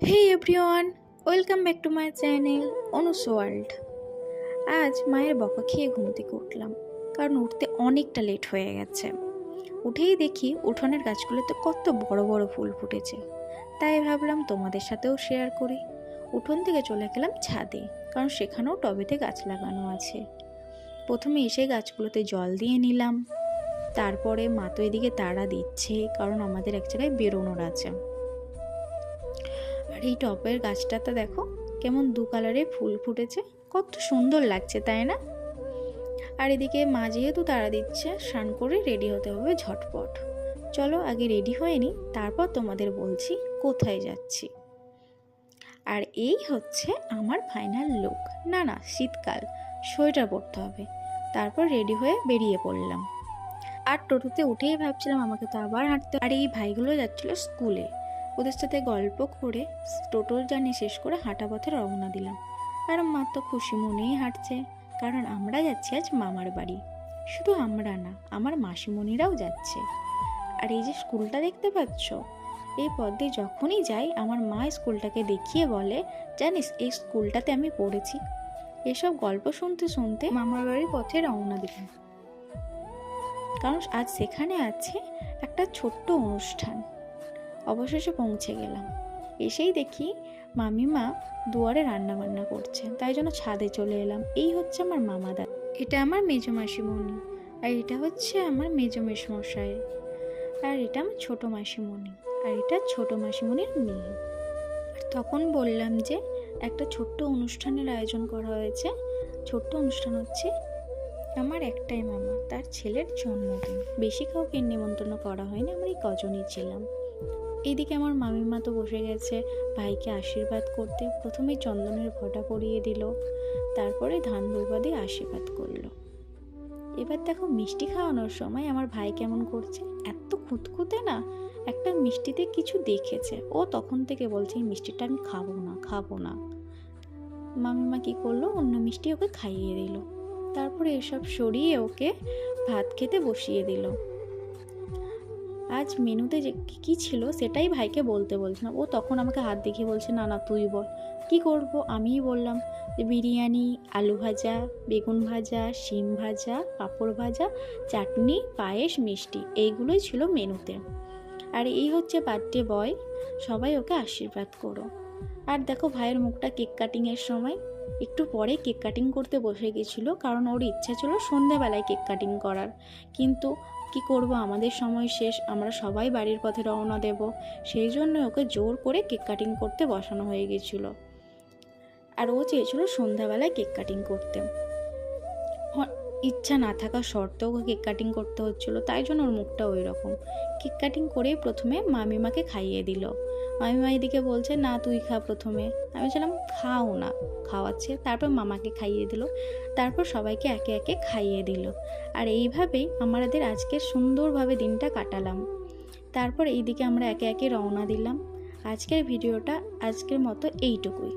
Hey everyone, welcome back to my channel Anu's world. আজ মায়ের বকা খেয়ে ঘুম থেকে উঠলাম, কারণ উঠতে অনেকটা লেট হয়ে গেছে। উঠেই দেখি উঠোনের গাছগুলোতে কত বড় বড় ফুল ফুটেছে, তাই ভাবলাম তোমাদের সাথেও শেয়ার করি। উঠোন থেকে চলে গেলাম ছাদে, কারণ সেখানেও টবেতে গাছ লাগানো আছে। প্রথমে এসে গাছগুলোতে জল দিয়ে নিলাম, তারপরে মা তো এদিকে তাড়া দিচ্ছে, কারণ আমাদের এক জায়গায় বেরোনোর আছে। আর এই টবের গাছটাতে দেখো কেমন দু কালারের ফুল ফুটেছে, কত সুন্দর লাগছে তাই না? আর এদিকে মা যেহেতু তাড়া দিচ্ছে, স্নান করে রেডি হতে হবে ঝটপট। চলো আগে রেডি হয়ে নিই, তারপর তোমাদের বলছি কোথায় যাচ্ছি। আর এই হচ্ছে আমার ফাইনাল লুক। না, শীতকাল, সোয়েটার পরতে হবে। তারপর রেডি হয়ে বেরিয়ে পড়লাম। আর টোটোতে উঠেই ভাবছিলাম আমাকে তো আবার হাঁটতে। আর এই ভাইগুলো যাচ্ছিল স্কুলে, ওদের সাথে গল্প করে টোটোর জার্নি শেষ করে হাঁটা পথে রওনা দিলাম। আর মা তো খুশি মনেই হাঁটছে, কারণ আমরা যাচ্ছি আজ মামার বাড়ি। শুধু আমরা না, আমার মাসিমণিরাও যাচ্ছে। আর এই যে স্কুলটা দেখতে পাচ্ছ, এই পথ দিয়ে যখনই যাই আমার মা স্কুলটাকে দেখিয়ে বলে, জানিস এই স্কুলটাতে আমি পড়েছি। এসব গল্প শুনতে শুনতে মামার বাড়ির পথে রওনা দিলাম, কারণ আজ সেখানে আছে একটা ছোট্ট অনুষ্ঠান। অবশেষে পৌঁছে গেলাম। এসেই দেখি মামিমা দুয়ারে রান্না বান্না করছে, তাই জন্য ছাদে চলে এলাম। এই হচ্ছে আমার মামা দাদা, এটা আমার মেজো মাসিমণি, আর এটা হচ্ছে আমার মেজো মেশমশাই, আর এটা আমার ছোট মাসিমণি, আর এটা ছোট মাসিমণির মেয়ে। আর তখন বললাম যে একটা ছোট্ট অনুষ্ঠানের আয়োজন করা হয়েছে। ছোট্ট অনুষ্ঠান হচ্ছে আমার একটাই মামা, তার ছেলের জন্মদিন। বেশি কাউকে নিমন্ত্রণ করা হয়নি, আমরা এই কজনই ছিলাম। এইদিকে আমার মামিমা তো বসে গেছে ভাইকে আশীর্বাদ করতে। প্রথমে চন্দনের ঘটা পরিয়ে দিল, তারপরে ধান দুর্বা দিয়ে আশীর্বাদ করলো। এবার দেখো মিষ্টি খাওয়ানোর সময় আমার ভাই কেমন করছে, এত খুঁতখুঁতে না, একটা মিষ্টিতে কিছু দেখেছে, ও তখন থেকে বলছে এই মিষ্টিটা আমি খাবো না। মামিমা কি করলো, অন্য মিষ্টি ওকে খাইয়ে দিল। তারপরে এসব সরিয়ে ওকে ভাত খেতে বসিয়ে দিল। আজ মেনুতে যে কী ছিল সেটাই ভাইকে বলতে বলছিলাম, ও তখন আমাকে হাত দেখিয়ে বলছে না তুই বল। কি করব, আমিই বললাম যে বিরিয়ানি, আলু ভাজা, বেগুন ভাজা, শিম ভাজা, পাঁপড় ভাজা, চাটনি, পায়েস, মিষ্টি, এইগুলোই ছিল মেনুতে। আর এই হচ্ছে বার্থডে বয়, সবাই ওকে আশীর্বাদ করো। আর দেখো ভাইয়ের মুখটা কেক কাটিংয়ের সময়, একটু পরে কেক কাটিং করতে বসে গেছিলো, কারণ ওর ইচ্ছা ছিল সন্ধেবেলায় কেক কাটিং করার। কিন্তু কি করব, আমাদের সময় শেষ, আমরা সবাই বাড়ির পথে রওনা দেব, সেই জন্য ওকে জোর করে কেক কাটিং করতে বসানো হয়ে গেছিলো। আর ও চেয়েছিল সন্ধ্যাবেলায় কেক কাটিং করতে, ইচ্ছা না থাকা সত্ত্বেও ওকে কেক কাটিং করতে হচ্ছিলো, তাই জন্য ওর মুখটা ওই রকম। কেক কাটিং করেই প্রথমে মামিমাকে খাইয়ে দিল। মামিমা এদিকে বলছে না তুই খা প্রথমে। আমি বলছিলাম খাও না, খাওয়াচ্ছে। তারপর মামাকে খাইয়ে দিল, তারপর সবাইকে একে একে খাইয়ে দিল। আর এইভাবেই আমাদের আজকের সুন্দরভাবে দিনটা কাটালাম। তারপর এইদিকে আমরা একে একে রওনা দিলাম। আজকের ভিডিওটা আজকের মতো এইটুকুই।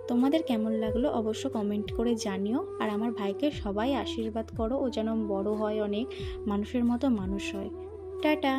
তোমাদের কেমন লাগলো অবশ্য কমেন্ট করে জানিও। আর আমার ভাইকে সবাই আশীর্বাদ করো, ও যেন বড় হয়, অনেক মানুষের মতো মানুষ হয়। টাটা।